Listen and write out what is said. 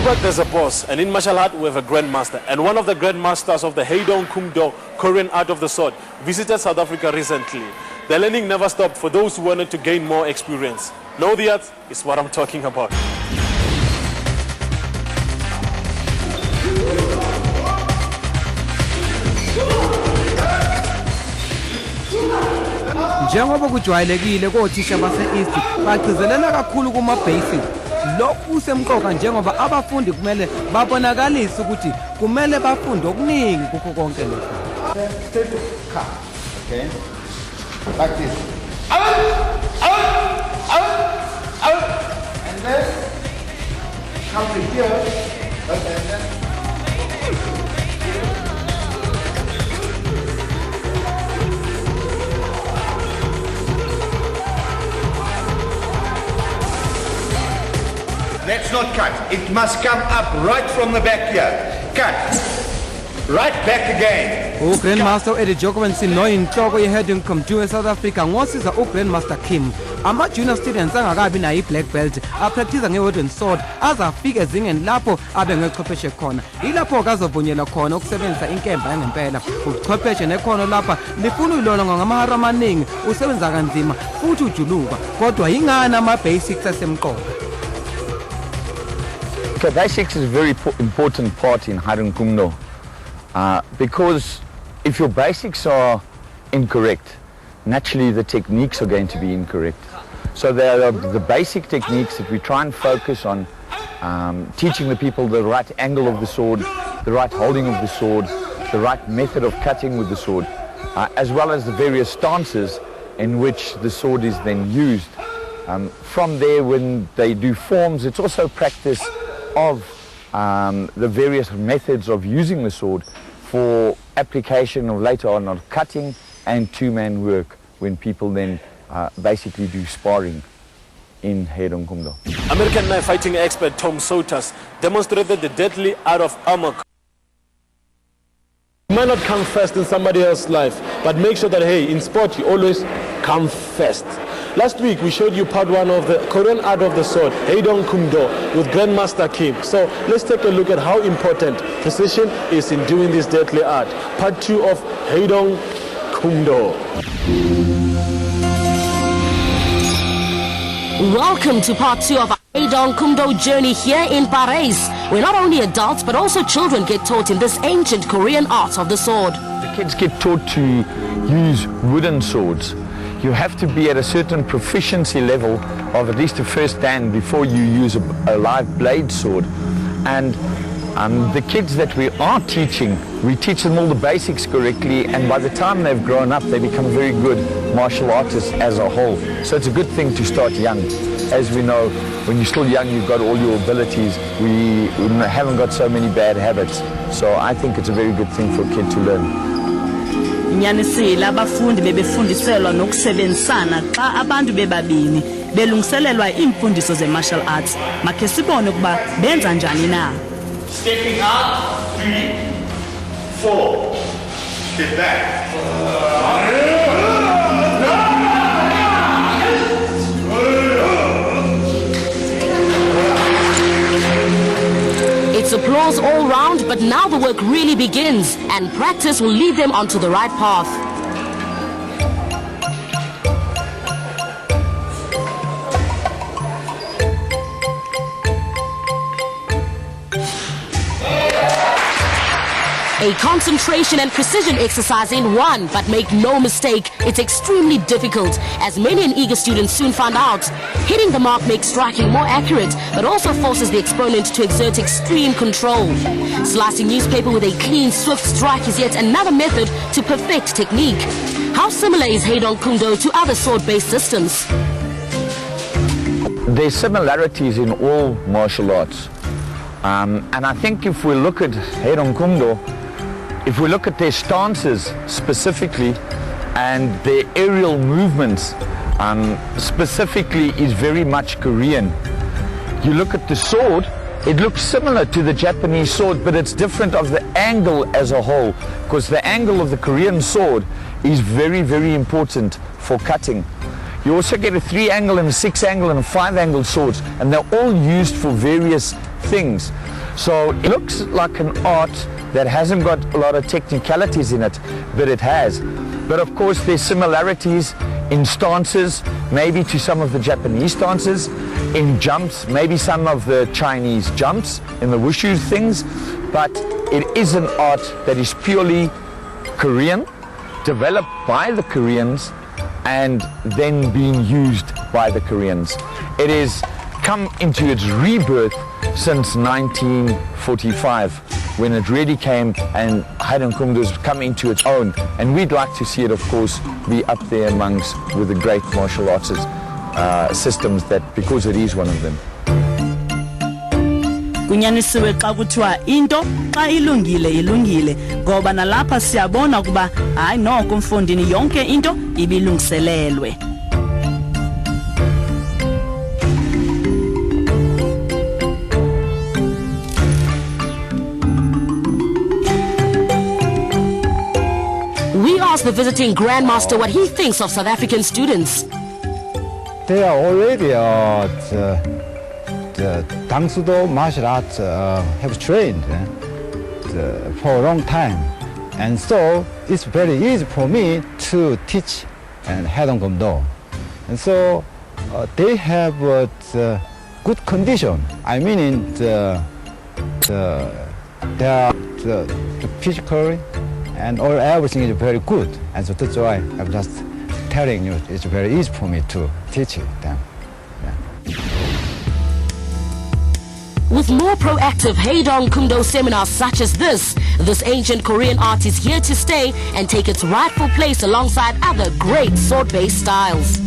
work, there's a boss, and in martial art, we have a grandmaster. And one of the grandmasters of the Haedong Kumdo, Korean art of the sword, visited South Africa recently. The learning never stopped for those who wanted to gain more experience. Know the art is what I'm talking about. Njengoba kujwayelekile kothisha base-East bagcizelela kakhulu kuma-basic. Lokhu kusemqoka njengoba abafundi kumele babonakalise ukuthi kumele bafunde okuningi kukho konke lokho. Step to cut. Okay. Like this. And then come to here. And then let's not cut. It must come up right from the back here. Cut. Right back again. Grandmaster Haedong noyinhloko ye-Haedong Kumdo eSouth Africa ngosiza uGrandmaster Kim. Ama-junior students angakabi nayo i-black belt apractice nge-wooden sword azafika ezingeni lapho abe ngechwepheshe khona. Ilapho-ke azovunyelwa khona ukusebenzisa inkemba yangempela. Uchwepheshe nekhono lapha lifuna uyilolonga ngamahora amaningi, usebenza kanzima futhi ujuluka. Kodwa yingani ama-basics asemqoka? Okay, basics is a very important part in Haedong Kumdo because if your basics are incorrect, naturally the techniques are going to be incorrect. So there are the basic techniques that we try and focus on, teaching the people the right angle of the sword, the right holding of the sword, the right method of cutting with the sword, as well as the various stances in which the sword is then used. From there, when they do forms, it's also practice of the various methods of using the sword for application of later on of cutting and two-man work when people then basically do sparring in Haedong Kumdo. American knife fighting expert Tom Souters demonstrated the deadly art of armor. You might not come first in somebody else's life, but make sure that, hey, in sport, you always come first. Last week, we showed you part one of the Korean art of the sword, Haedong Kumdo, with Grandmaster Kim. So let's take a look at how important precision is in doing this deadly art. Part two of Haedong Kumdo. Welcome to part two of our Haedong Kumdo journey here in Paris, where not only adults but also children get taught in this ancient Korean art of the sword. The kids get taught to use wooden swords. You have to be at a certain proficiency level of at least a first dan before you use a live blade sword. And the kids that we are teaching, we teach them all the basics correctly, and by the time they've grown up, they become very good martial artists as a whole. So it's a good thing to start young. As we know, when you're still young, you've got all your abilities. We haven't got so many bad habits. So I think it's a very good thing for a kid to learn. Inyanisile abafundi bebefundiselwa nokusebenzisana xa abantu bebabini belungiselelwa imfundiso ze-martial arts. Makhe sibone ukuba benza njani na. Stepping out, 3, 4. Step back. It's applause all round, but now the work really begins, and practice will lead them onto the right path. A concentration and precision exercise in one, but make no mistake, it's extremely difficult, as many and eager students soon found out. Hitting the mark makes striking more accurate, but also forces the exponent to exert extreme control. Slicing newspaper with a clean, swift strike is yet another method to perfect technique. How similar is Haedong Kumdo to other sword-based systems? There's similarities in all martial arts. And I think if we look at Haedong Kumdo, if we look at their stances specifically and their aerial movements specifically is very much Korean. You look at the sword, it looks similar to the Japanese sword, but it's different of the angle as a whole, because the angle of the Korean sword is very, very important for cutting. You also get a 3-angle and a 6-angle and a 5-angle swords, and they're all used for various things. So it looks like an art that hasn't got a lot of technicalities in it, but it has. But of course there's similarities in stances, maybe to some of the Japanese stances, in jumps, maybe some of the Chinese jumps, in the wushu things, but it is an art that is purely Korean, developed by the Koreans, and then being used by the Koreans. It has come into its rebirth since 1945, when it really came and Haedong Kumdo has come into its own, and we'd like to see it, of course, be up there amongst with the great martial arts systems, that because it is one of them. Kunyanisiwe xa kuthiwa into xa ilungile ngoba nalapha siyabona ukuba hayi noko mfundini yonke into ibilungiselelwe. We asked the visiting Grandmaster what he thinks of South African students. They are already the Tang Soo Do martial arts have trained for a long time, and so it's very easy for me to teach Haedong Kumdo. And so they have good condition. I mean the physically and everything is very good, and so that's why I'm just telling you it's very easy for me to teach them. With more proactive Haedong Kumdo seminars such as this ancient Korean art is here to stay and take its rightful place alongside other great sword-based styles.